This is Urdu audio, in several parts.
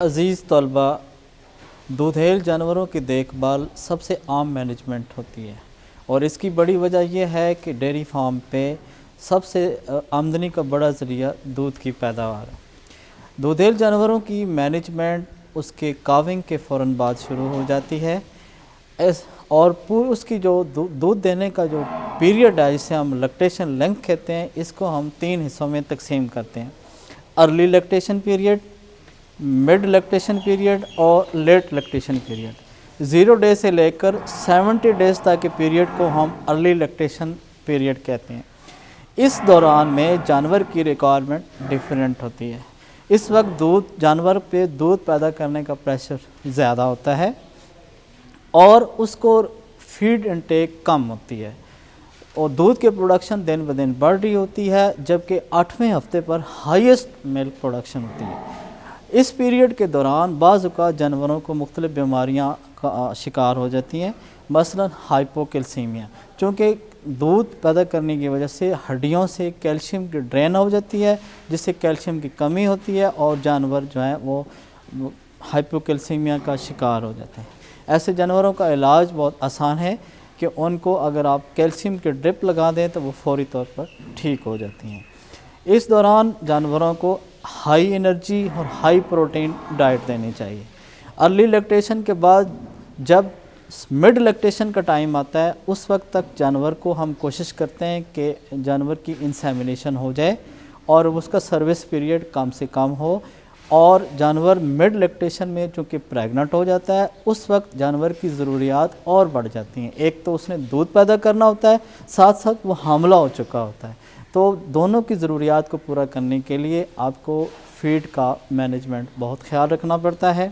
عزیز طلبہ، دودھیل جانوروں کی دیکھ بھال سب سے عام مینجمنٹ ہوتی ہے اور اس کی بڑی وجہ یہ ہے کہ ڈیری فارم پہ سب سے آمدنی کا بڑا ذریعہ دودھ کی پیداوار ہے۔ دودھیل جانوروں کی مینجمنٹ اس کے کاونگ کے فوراً بعد شروع ہو جاتی ہے اور اس کی جو دودھ دینے کا جو پیریڈ ہے جسے ہم لیکٹیشن لینتھ کہتے ہیں، اس کو ہم 3 حصوں میں تقسیم کرتے ہیں: early lactation period, mid lactation period اور لیٹ لیکٹیشن پیریڈ۔ 0 ڈے سے لے کر 70 ڈیز تک کے پیریڈ کو ہم ارلی لیکٹیشن پیریڈ کہتے ہیں۔ اس دوران میں جانور کی ریکوائرمنٹ ڈیفرنٹ ہوتی ہے۔ اس وقت جانور پہ دودھ پیدا کرنے کا پریشر زیادہ ہوتا ہے اور اس کو فیڈ انٹیک کم ہوتی ہے اور دودھ کی پروڈکشن دن بدن بڑھ رہی ہوتی ہے، جبکہ 8ویں ہفتے پر ہائیسٹ ملک پروڈکشن ہوتی ہے۔ اس پیریڈ کے دوران بعض اوقات جانوروں کو مختلف بیماریاں کا شکار ہو جاتی ہیں، مثلا ہائپوکیلسیمیا، چونکہ دودھ پیدا کرنے کی وجہ سے ہڈیوں سے کیلشیم کی ڈرین ہو جاتی ہے، جس سے کیلشیم کی کمی ہوتی ہے اور جانور جو ہیں وہ ہائپوکیلسیمیا کا شکار ہو جاتے ہیں۔ ایسے جانوروں کا علاج بہت آسان ہے کہ ان کو اگر آپ کیلشیم کی ڈرپ لگا دیں تو وہ فوری طور پر ٹھیک ہو جاتی ہیں۔ اس دوران جانوروں کو ہائی انرجی اور ہائی پروٹین ڈائٹ دینی چاہیے۔ ارلی لیکٹیشن کے بعد جب مڈ لیکٹیشن کا ٹائم آتا ہے، اس وقت تک جانور کو ہم کوشش کرتے ہیں کہ جانور کی انسیمینیشن ہو جائے اور اس کا سروس پیریڈ کم سے کم ہو، اور جانور مڈ لیکٹیشن میں چونکہ پریگننٹ ہو جاتا ہے، اس وقت جانور کی ضروریات اور بڑھ جاتی ہیں۔ ایک تو اس نے دودھ پیدا کرنا ہوتا ہے، ساتھ ساتھ وہ حاملہ ہو چکا ہوتا ہے، تو دونوں کی ضروریات کو پورا کرنے کے لیے آپ کو فیڈ کا مینجمنٹ بہت خیال رکھنا پڑتا ہے۔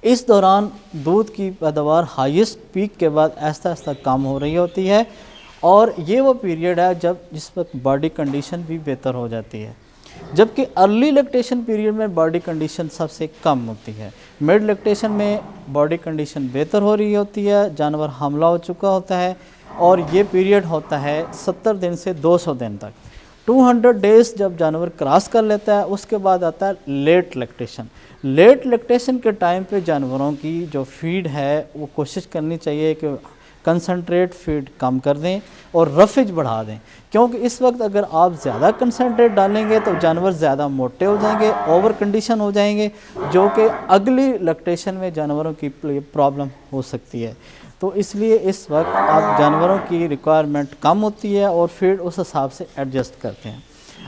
اس دوران دودھ کی پیداوار ہائیسٹ پیک کے بعد آہستہ آہستہ کم ہو رہی ہوتی ہے اور یہ وہ پیریڈ ہے جس وقت باڈی کنڈیشن بھی بہتر ہو جاتی ہے، جبکہ ارلی لیکٹیشن پیریڈ میں باڈی کنڈیشن سب سے کم ہوتی ہے۔ مڈ لیکٹیشن میں باڈی کنڈیشن بہتر ہو رہی ہوتی ہے، جانور حاملہ ہو چکا ہوتا ہے اور یہ پیریڈ ہوتا ہے 70 دن سے 200 دن تک۔ 200 ڈیز جب جانور کراس کر لیتا ہے، اس کے بعد آتا ہے لیٹ لیکٹیشن۔ لیٹ لیکٹیشن کے ٹائم پہ جانوروں کی جو فیڈ ہے وہ کوشش کرنی چاہیے کہ کنسنٹریٹ فیڈ کم کر دیں اور رفیج بڑھا دیں، کیونکہ اس وقت اگر آپ زیادہ کنسنٹریٹ ڈالیں گے تو جانور زیادہ موٹے ہو جائیں گے، اوور کنڈیشن ہو جائیں گے، جو کہ اگلی لیکٹیشن میں جانوروں کی پرابلم ہو سکتی ہے۔ تو اس لیے اس وقت آپ جانوروں کی ریکوائرمنٹ کم ہوتی ہے اور فیڈ اس حساب سے ایڈجسٹ کرتے ہیں۔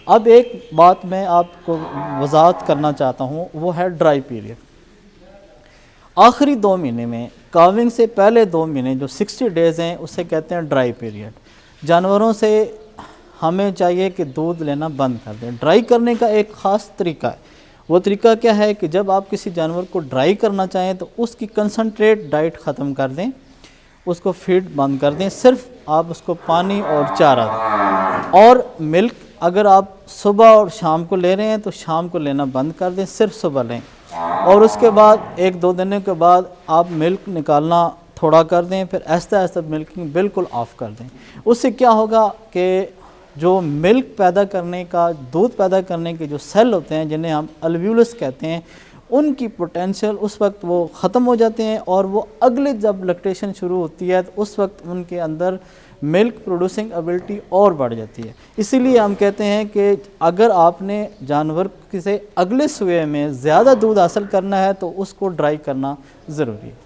اب ایک بات میں آپ کو وضاحت کرنا چاہتا ہوں، وہ ہے ڈرائی پیریڈ۔ آخری 2 مہینے میں کاونگ سے پہلے 2 مہینے جو 60 ڈیز ہیں اسے کہتے ہیں ڈرائی پیریڈ۔ جانوروں سے ہمیں چاہیے کہ دودھ لینا بند کر دیں۔ ڈرائی کرنے کا ایک خاص طریقہ ہے، وہ طریقہ کیا ہے کہ جب آپ کسی جانور کو ڈرائی کرنا چاہیں تو اس کی کنسنٹریٹ ڈائٹ ختم کر دیں، اس کو فیڈ بند کر دیں، صرف آپ اس کو پانی اور چارہ دیں، اور ملک اگر آپ صبح اور شام کو لے رہے ہیں تو شام کو لینا بند کر دیں، صرف صبح لیں، اور اس کے بعد 1-2 دنوں کے بعد آپ ملک نکالنا تھوڑا کر دیں، پھر آہستہ آہستہ ملکنگ بالکل آف کر دیں۔ اس سے کیا ہوگا کہ جو ملک پیدا کرنے کا، دودھ پیدا کرنے کے جو سیل ہوتے ہیں جنہیں ہم الویولس کہتے ہیں، ان کی پوٹینشیل اس وقت وہ ختم ہو جاتے ہیں اور وہ اگلے جب لیکٹیشن شروع ہوتی ہے تو اس وقت ان کے اندر ملک پروڈیوسنگ ایبلٹی اور بڑھ جاتی ہے۔ اسی لیے ہم کہتے ہیں کہ اگر آپ نے جانور سے اگلے سوے میں زیادہ دودھ حاصل کرنا ہے تو اس کو ڈرائی کرنا ضروری ہے۔